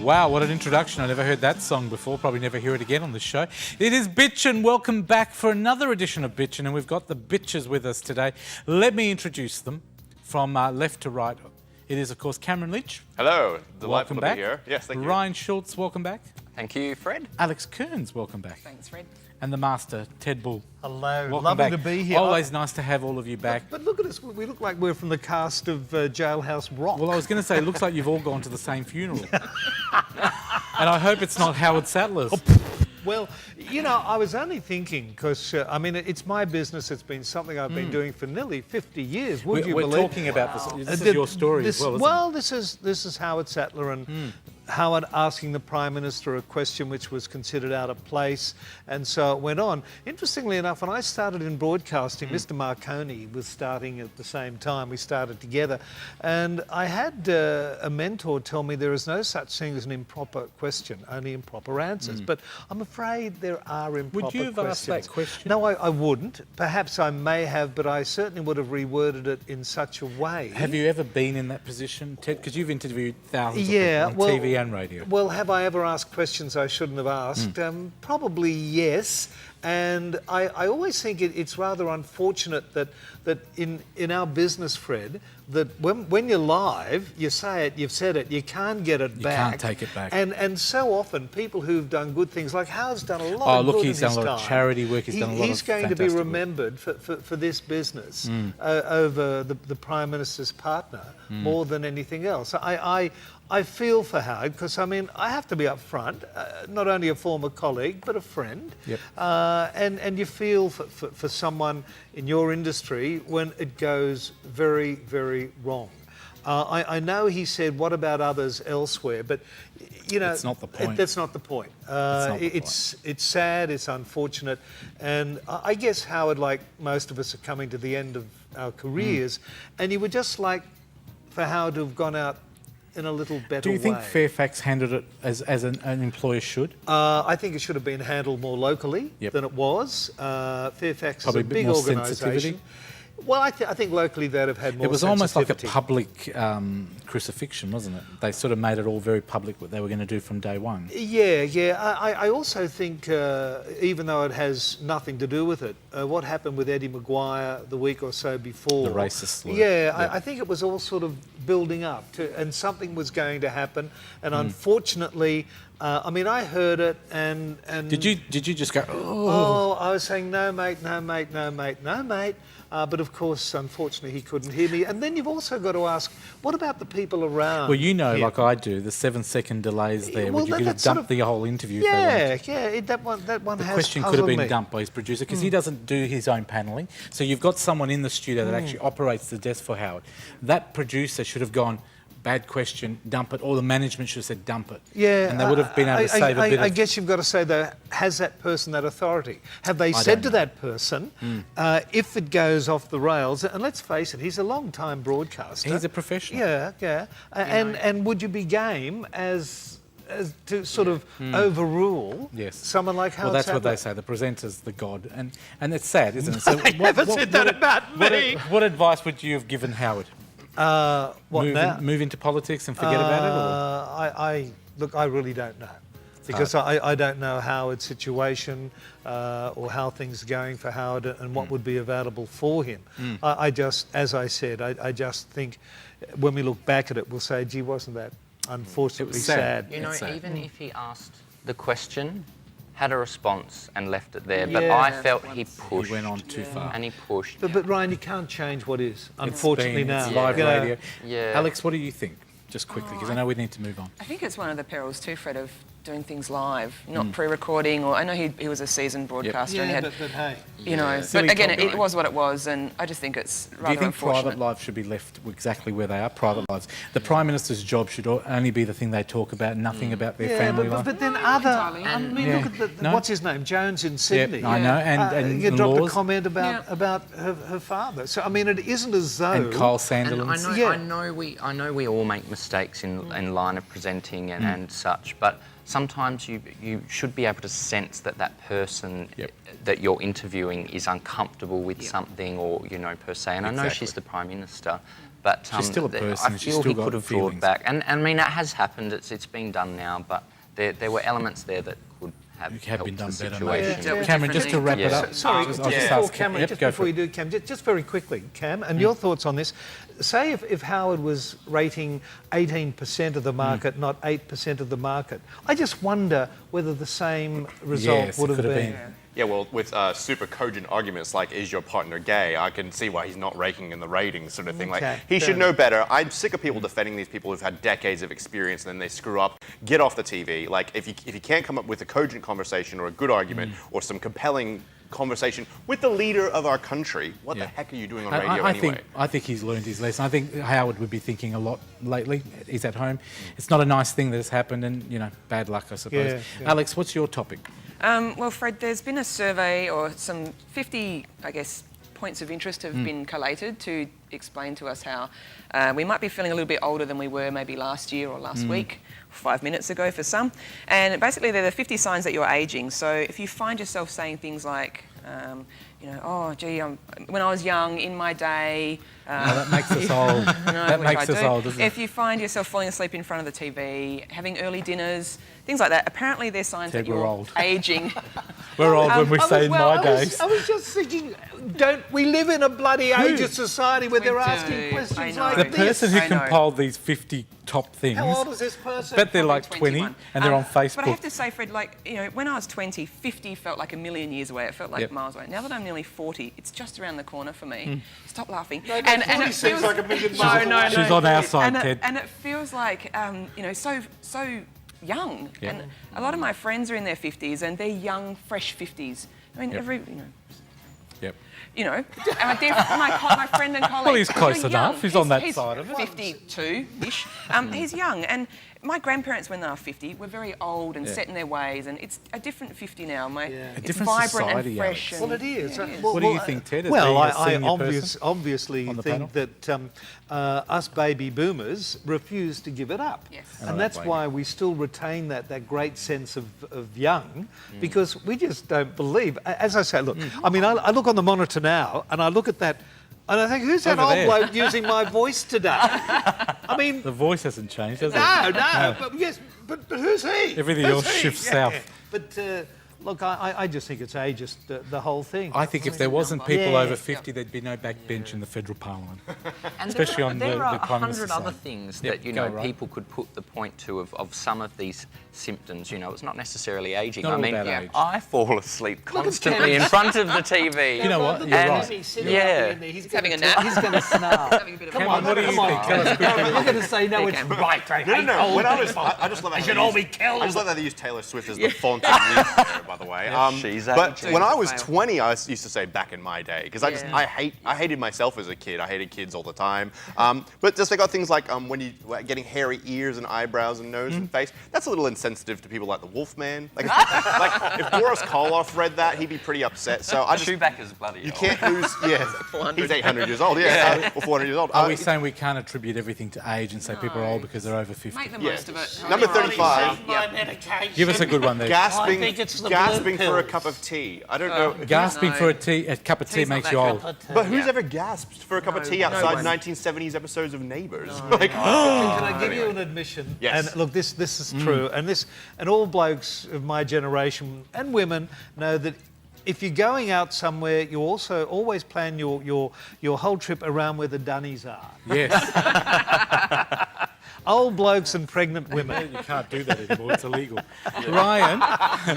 Wow, what an introduction. I never heard that song before, probably never hear it again on this show. It is Bitchin'. Welcome back for another edition of Bitchin', and we've got the bitches with us today. Let me introduce them from left to right. It is, of course, Cameron Lynch. Hello, delightful Welcome to back. be here. Yes, thank you. Ryan Schultz, welcome back. Thank you, Fred. Alex Kearns, welcome back. Thanks, Fred. And the master, Ted Bull. Hello, Welcome lovely back. to be here. Always nice to have all of you back. But look at us, we look like we're from the cast of Jailhouse Rock. Well, I was going to say, it looks like you've all gone to the same funeral. And I hope it's not Howard Sattler's. Well, you know, I was only thinking, because, I mean, it's my business. It's been something I've been doing for nearly 50 years. Would you We're believe? talking about this. This is your story as well, isn't it? This is Howard Sattler and Howard asking the Prime Minister a question which was considered out of place, and so it went on. Interestingly enough, when I started in broadcasting, Mr. Marconi was starting at the same time. We started together, and I had a mentor tell me there is no such thing as an improper question, only improper answers. But I'm afraid there are improper questions. Would you have asked that question? No, I wouldn't. Perhaps I may have, but I certainly would have reworded it in such a way. Have you ever been in that position, Ted? Because you've interviewed thousands of Yeah, people on well, TV and radio. Well, have I ever asked questions I shouldn't have asked? Probably yes. And I always think it's rather unfortunate that in our business, Fred, that when you're live, you say it, you've said it, you can't get it back. You can't take it back. And so often, people who've done good things, like Howard's done a lot of good in his time. He's done a lot of charity work, he's done a lot of He's going to be fantastic work. remembered for this business over the Prime Minister's partner more than anything else. I feel for Howard because, I mean, I have to be upfront, not only a former colleague, but a friend. Yep. And you feel for someone in your industry when it goes very, very wrong. I know he said, what about others elsewhere? But, you know... That's not the point. That's not the point. It's sad, it's unfortunate. And I guess Howard, like most of us, are coming to the end of our careers. And you would just like for Howard to have gone out in a little better way. Do you think Fairfax handled it as an employer should? I think it should have been handled more locally than it was. Fairfax Probably is a a bit big more organisation. sensitivity? Well, I think locally they'd have had more It was almost like a sensitivity. public crucifixion, wasn't it? They sort of made it all very public what they were going to do from day one. Yeah. I also think, even though it has nothing to do with it, what happened with Eddie Maguire the week or so before... The racist slur. Yeah, I think it was all sort of building up to, and something was going to happen. And unfortunately, I mean, I heard it and... Did you just go, Oh, I was saying, no, mate, no, mate, no, mate, no, mate. But of course, unfortunately, he couldn't hear me. And then you've also got to ask, what about the people around? Well, you know, him? like I do, the 7-second delays there. Well, Would you could have that's sort dumped of- the whole interview if they wanted? Yeah, that one The has question could have puzzled been me. dumped by his producer because he doesn't do his own panelling. So you've got someone in the studio that actually operates the desk for Howard. That producer should have gone, bad question, dump it, or the management should have said dump it. Yeah, and they would have been able to save a bit I of... guess you've got to say, though, has that person that authority? Have they said to that person, if it goes off the rails, and let's face it, he's a long-time broadcaster. He's a professional. Yeah. And would you be game as to sort of overrule someone like Howard Well, that's what Sattler? they say. The presenter's the god, and it's sad, isn't it? So They never said that about me. What advice would you have given Howard? What now? Move into politics and forget about it? Or? Look, I really don't know. Because I don't know Howard's situation or how things are going for Howard and what would be available for him. I just, as I said, I just think when we look back at it, we'll say, gee, wasn't that unfortunately sad? You know, It's sad. even if he asked the question, had a response and left it there, but Yeah. I felt he pushed. He went on too far. And he pushed. But Ryan, you can't change what is, unfortunately now. It's live You know, radio. Yeah. Alex, what do you think? Just quickly, because I know we need to move on. I think it's one of the perils too, Fred, of doing things live, not pre-recording. Or I know he was a seasoned broadcaster and he Yeah, had, but hey. you know. Silly But again, talk, it right? was what it was, and I just think it's rather Do you think unfortunate. private lives should be left exactly where they are? Private lives. The Prime Minister's job should only be the thing they talk about, nothing about their family life. but then other... entirely. I mean, Yeah. look at No? what's his name? Jones in Sydney. I know, and you dropped a laws. comment about Yeah. about her father. So I mean, it isn't as though. And Kyle And Sandilands. I know we all make mistakes in line of presenting and such, but sometimes you should be able to sense that that person Yep. that you're interviewing is uncomfortable with something, or per se. And I know Exactly. she's the Prime Minister, but She's still a person I and she's feel still he got could have feelings. brought back. And I mean, it has happened. It's been done now, but there were elements there that could have It had been helped done the better, maybe. situation. Yeah. Cameron, just to wrap it Yeah. up. Sorry, I'll just just before ask Cameron, Yep, just go before for you it. do, Cam, just very quickly, Cam, and your thoughts on this. Say if Howard was rating 18% of the market, not 8% of the market, I just wonder whether the same result Yes, it would have could have been. been. Yeah, well, with super cogent arguments like, is your partner gay? I can see why he's not raking in the ratings sort of thing. Okay, Like, he fair should know better. I'm sick of people defending these people who've had decades of experience and then they screw up. Get off the TV. Like, if you can't come up with a cogent conversation or a good argument or some compelling conversation with the leader of our country, what Yeah. the heck are you doing on I- radio I anyway? I think he's learned his lesson. I think Howard would be thinking a lot lately. He's at home. It's not a nice thing that has happened, and bad luck, I suppose. Yeah, yeah. Alex, what's your topic? Well, Fred, there's been a survey, or some 50, I guess, points of interest have been collated to explain to us how we might be feeling a little bit older than we were maybe last year or last week, 5 minutes ago for some. And basically, they're the 50 signs that you're aging. So if you find yourself saying things like, oh, gee, when I was young, in my day... That makes us old. That which makes I us do. old, doesn't it? If you find yourself falling asleep in front of the TV, having early dinners, things like that, apparently they're signs Ted, that you're we're old. aging. We're old when we say in my I days. was just thinking, don't we live in a bloody age of society where We they're do. asking I questions know. like The this? person who I know. compiled these 50 top things, How old is this person? bet they're like 20 21. and they're on But I Facebook. have to say, Fred, when I was 20, 50 felt like a million years away. It felt like Yep. miles away. Now that I'm nearly 40, it's just around the corner for me. Stop laughing. No, 40 seems like a million miles away. She's on our side, and Ted. and it feels like, so young. Yeah. And a lot of my friends are in their 50s, and they're young, fresh 50s. I mean, Yep. Yep. my friend and colleague. Well, he's close You're enough. young. He's on that he's side of it. 52-ish. He's young. And my grandparents, when they were 50, were very old and Yeah. set in their ways. And it's a different 50 now. A It's different vibrant society, and fresh. Alex. And, Well, it is. Yeah, it is. What do you think, Ted, as Well, being a I senior person obviously on the think that us baby boomers refuse to give it up. Yes. I And don't that's blame why we still retain that great sense of young, because we just don't believe. As I say, look, I mean, I look on the monitor now and I look at that and I think, who's that Over old there. bloke using my voice today? I mean, The voice hasn't changed, has it? no, but yes, but who's he? Everything Who's else he? shifts south. But look, I just think it's ageist, the whole thing. I think if there wasn't number. people Yeah. over 50, there'd be no backbench in the federal parliament. And Especially on there the are Prime Minister's 100 other side. things Yep, that go right. people could put the point to of some of these symptoms. It's not necessarily aging. Not I all mean, about age. I fall asleep constantly in front of the TV. You know what? You're And- right. yeah. He's having a nap. He's going to snarl. Having a bit of a Cameron, what do you think? Tell us quickly. I'm going to say, no, it's right. No. When I just love that. They should all be killed. I just love that they use Taylor Swift as the font of music there, by the way. she's but aging. when I was Fail. 20, I used to say back in my day because Yeah. I hated myself as a kid. I hated kids all the time. But just they got things like when you getting hairy ears and eyebrows and nose and face. That's a little insensitive to people like the Wolfman. Like if Boris Karloff read that, he'd be pretty upset. So I just Chewbacca's bloody you old. can't lose. Yeah, 400. he's 800 years old. Or 400 years old. Are we saying we can't attribute everything to age and say people are No. old because they're over 50? Make the Yeah. most of it. Number 35. Give us a good one there. Gasping, I think it's the gasping blue for a pills. cup of tea. I don't know. Gasping No. for a cup of tea Tea's not makes that you good. old. But who's Yeah. ever gasped for a cup of No, tea no outside one. 1970s episodes of Neighbours? Can I give you an admission? Yes. And look, this is true, and all blokes of my generation and women know that if you're going out somewhere, you also always plan your whole trip around where the dunnies are. Yes. Old blokes and pregnant women. You can't do that anymore. It's illegal. Ryan,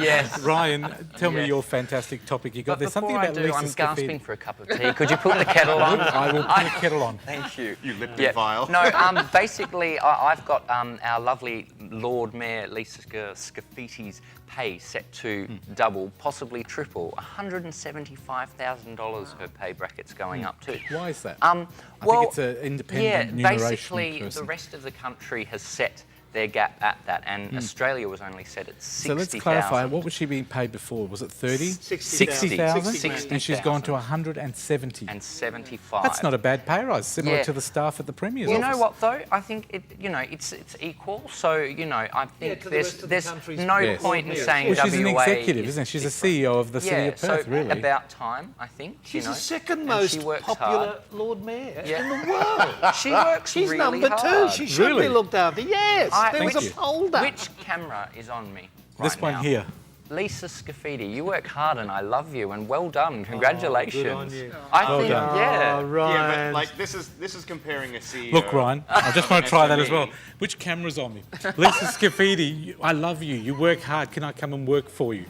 Yes. Ryan, tell me Yes. your fantastic topic you got. But There's something before about I do, Lisa I'm Scafidi. gasping for a cup of tea. Could you put the kettle on? I will put a kettle on. Thank you. You Lipton vial. No, basically, I've got our lovely Lord Mayor Lisa Scafiti's pay set to double, possibly triple. $175,000 her pay bracket's going up to. Why is that? Well, I think it's an independent yeah, remuneration basically, person. the rest of the country has set their gap at that, and Australia was only set at 60,000. So let's clarify, what was she being paid before? Was it 30? 60,000. 60,000? And she's gone to 170. And 75. That's not a bad pay rise, similar Yeah. to the staff at the Premier's You office. know what though? I think it's equal. So I think to the rest of the there's country's no Yes. point in saying Well, she's an WA executive, is isn't she? She's a different. CEO of the City of Perth, so really. about time, I think. She's you know, the second and most she works popular hard. Lord Mayor Yeah. in the world. She works She's really number hard. 2. She should Really? be looked after. Yes, there was Thank a you. poll done. Which camera is on me? This right one now? here. Lisa Scafidi, you work hard and I love you and well done. Congratulations. good on you. I Well think, done. yeah. Oh, Ryan. Yeah, but like this is comparing a CEO. Look, Ryan, I just want to try that as well. SME. Which camera's on me? Lisa Scafidi, I love you. You work hard. Can I come and work for you?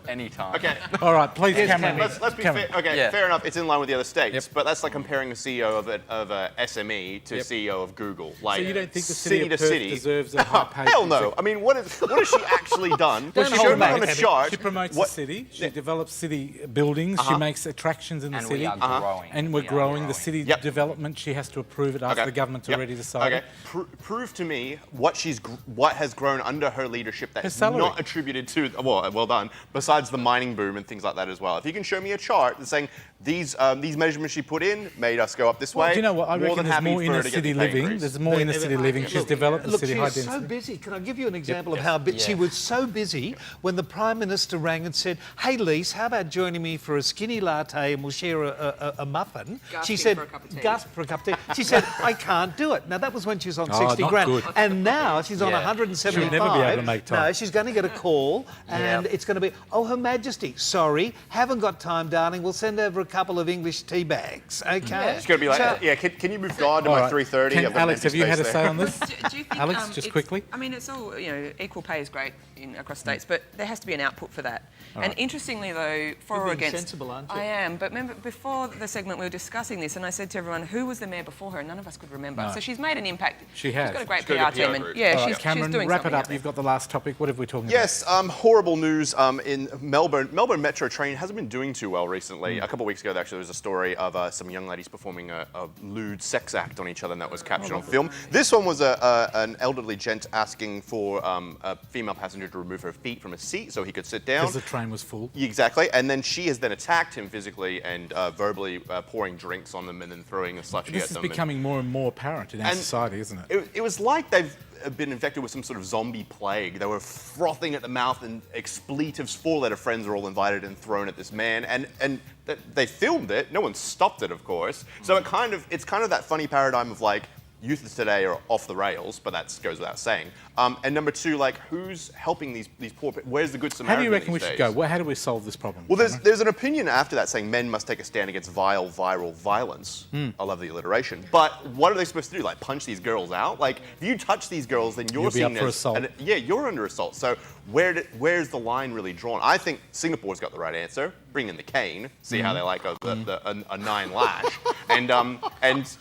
Anytime. Okay. All right, please, camera. Let's be Camera. fair. Okay, Yeah. fair enough. It's in line with the other states, Yep. but that's like comparing a CEO of a SME to Yep. CEO of Google. Like, you don't think the city of to Perth city deserves a high-paid Hell no. executive? I mean, what has she actually done? Don't She hold showed me back. on a chart. She promotes what- the city. She develops city buildings. She makes attractions in the And city. we are growing. And we're We are growing. The city Yep. development, she has to approve it after Okay. the government's Yep. already decided. Okay. Prove to me what what has grown under her leadership Her that's salary. not attributed to well done. Besides the mining boom and things like that as well. If you can show me a chart that's saying these measurements she put in made us go up this way. Do you know what? I more reckon than there's happy more for inner her to get city the pay living. increase. There's more inner city living. She's developed the Look, city she high was so density. busy. Can I give you an example of how she was so busy when the Prime Minister rang and said, "Hey, Lise, how about joining me for a skinny latte and we'll share a muffin?" Gasping She said, for a cup of tea. "Gasp for a cup of tea." She said, "I can't do it." Now, that was when she was on Oh, 60 not grand. good. And now she's on Yeah. 175. She'll never be able to make time. No, she's going to get a call and Yep. it's going to be, "Oh, Her Majesty, sorry, haven't got time, darling. We'll send over a couple of English tea bags." Okay? It's going to be like, So- yeah, can you move God to All my right. 3:30? Can- I've got Alex, empty have you had a space say there. on this? Do you think, Alex, just it's- quickly. I mean, it's all, equal pay is great across states, but there has to be an output for that. And interestingly, though, for You're or being against... sensible, aren't you? I am, but remember, before the segment we were discussing this, and I said to everyone, who was the mayor before her? And none of us could remember. No. So she's made an impact. She has. She's got a great She's got a PR good team. PR And group. yeah, All right, she's Cameron, doing wrap it something up. out there. You've got the last topic. What have we talking Yes, horrible news in Melbourne. Melbourne Metro train hasn't been doing too well recently. A couple of weeks ago, actually, there was a story of some young ladies performing a lewd sex act on each other, and that was captured on film. This one was an elderly gent asking for a female passenger to remove her feet from a seat so he could sit down. Because the train was full. Exactly, and then she has then attacked him physically and verbally pouring drinks on them and then throwing a slushy This at is them. becoming more and more apparent in our And- society, isn't it? It was like they've been infected with some sort of zombie plague. They were frothing at the mouth, and expletives, four-letter friends are all invited and thrown at this man. And they filmed it. No one stopped it, of course. So it's kind of that funny paradigm of like, youth of today are off the rails, but that goes without saying. And number two, like, who's helping these poor people? Where's the good Samaritan? How do you reckon we these should days? go? Well, how do we solve this problem? Well, Cameron? there's an opinion after that saying men must take a stand against vile, viral violence. I love the alliteration. But what are they supposed to do? Like punch these girls out? Like if you touch these girls, then you're You'll be up seen for as assault. yeah, you're under assault. So where's the line really drawn? I think Singapore's got the right answer. Bring in the cane. See how they like a 9 lash. And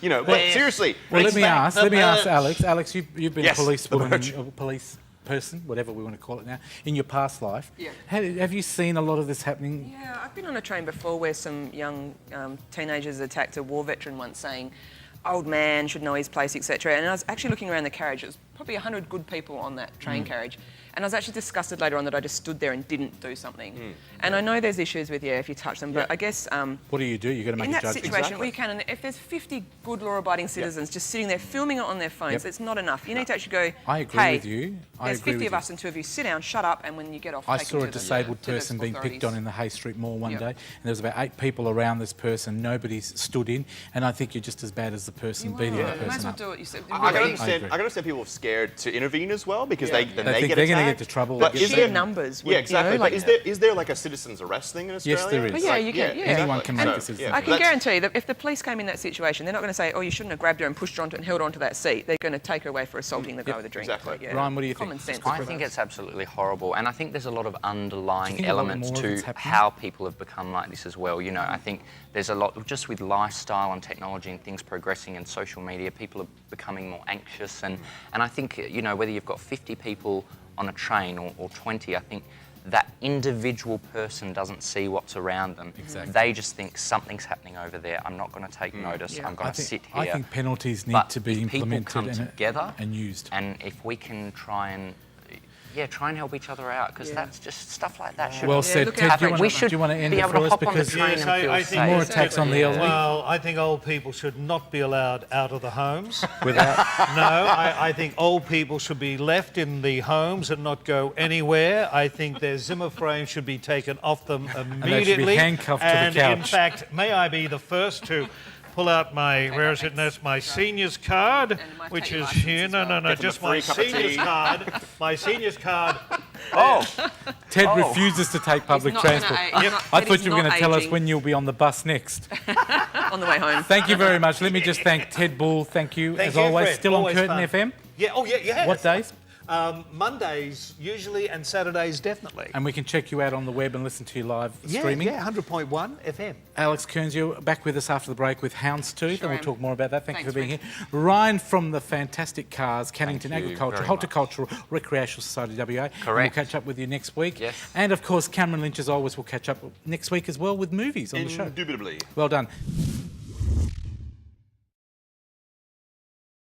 you know, but seriously. Well, let me ask merch. Alex. Alex, you've been Yes, a police the woman, merch. a police person, whatever we want to call it now, in your past life. Yeah. Have you seen a lot of this happening? Yeah, I've been on a train before where some young teenagers attacked a war veteran once saying, old man should know his place, etc. And I was actually looking around the carriage. It was probably 100 good people on that train carriage. And I was actually disgusted later on that I just stood there and didn't do something. And I know there's issues with, if you touch them, but I guess What do? You've got to make in a that judgment. situation, we can, and if there's 50 good law-abiding citizens just sitting there filming it on their phones, Yep. it's not enough. You need to actually go, I agree hey, with you. I there's agree 50 with of you. us and two of you, sit down, shut up, and when you get off, I take saw it a to the- disabled to the person being picked authorities. on in the Hay Street Mall one Yep. day, and there was about 8 people around this person. Nobody stood in, and I think you're just as bad as the person beating the Might as person well up. do it. You said, I can really, understand. agree. I can understand people are scared to intervene as well because they They get think they're gonna get attacked. into trouble. But They is get there sheer numbers. Yeah, exactly. You know, but like- is there like a citizens arrest thing in Australia? Yes, there is. But yeah, you can. Yeah, Anyone exactly. can make So, a citizen's yeah, I can that's- guarantee you that if the police came in that situation, they're not going to say, "Oh, you shouldn't have grabbed her and pushed her onto and held her onto that seat." They're going to take her away for assaulting the guy with a drink. exactly. So, yeah, Ryan, what do you think? Common sense. I think it's absolutely horrible, and I think there's a lot of underlying think a lot elements more of it's to happening? how people have become like this as well. You know, I think there's a lot just with lifestyle and technology and things progressing and social media. People are becoming more anxious, and I think whether you've got 50 people on a train or 20, I think that individual person doesn't see what's around them. Exactly. They just think something's happening over there. I'm not going to take notice. Yeah. I'm going to sit here. I think penalties need But to be if people implemented come together and used. and if we can try and help each other out, because that's just stuff like that should Well said. look Ted, out do you for want each to, should do you want to end be it able for to us? hop on the Because train Yes, and I feel think safe. more attacks on the elderly. Well, I think old people should not be allowed out of the homes. Without, No, I think old people should be left in the homes and not go anywhere. I think their Zimmer frame should be taken off them they should be immediately. handcuffed to the And in couch. fact, may I be the first to pull out my, where is it? That's my seniors card, And my which pay is license here. as No, well. no, no, Get them a just my free cup of seniors tea. card. My seniors card. Ted refuses to take public not gonna transport. age- he's not- I Ted thought is you were going to not tell us ageing. when you'll be on the bus next. on the way home. Thank you very much. Let me just thank Ted Bull. Thank you, Thank as you, always. Fred. Still Always on Curtin fun. FM. Yeah, oh, yeah. What days? Mondays usually, and Saturdays definitely. And we can check you out on the web and listen to you live streaming. Yeah, 100.1 FM. Alex Kearns, you're back with us after the break with Houndstooth, and Sure we'll am. talk more about that. Thank you for Thanks, being here. Ryan from the fantastic Cars, Cannington Thank you Agriculture, very Horticultural Recreational Society WA. And we'll Correct. catch up with you next week. Yes. And of course, Cameron Lynch, as always, will catch up next week as well with movies on the show. Indubitably. Well done.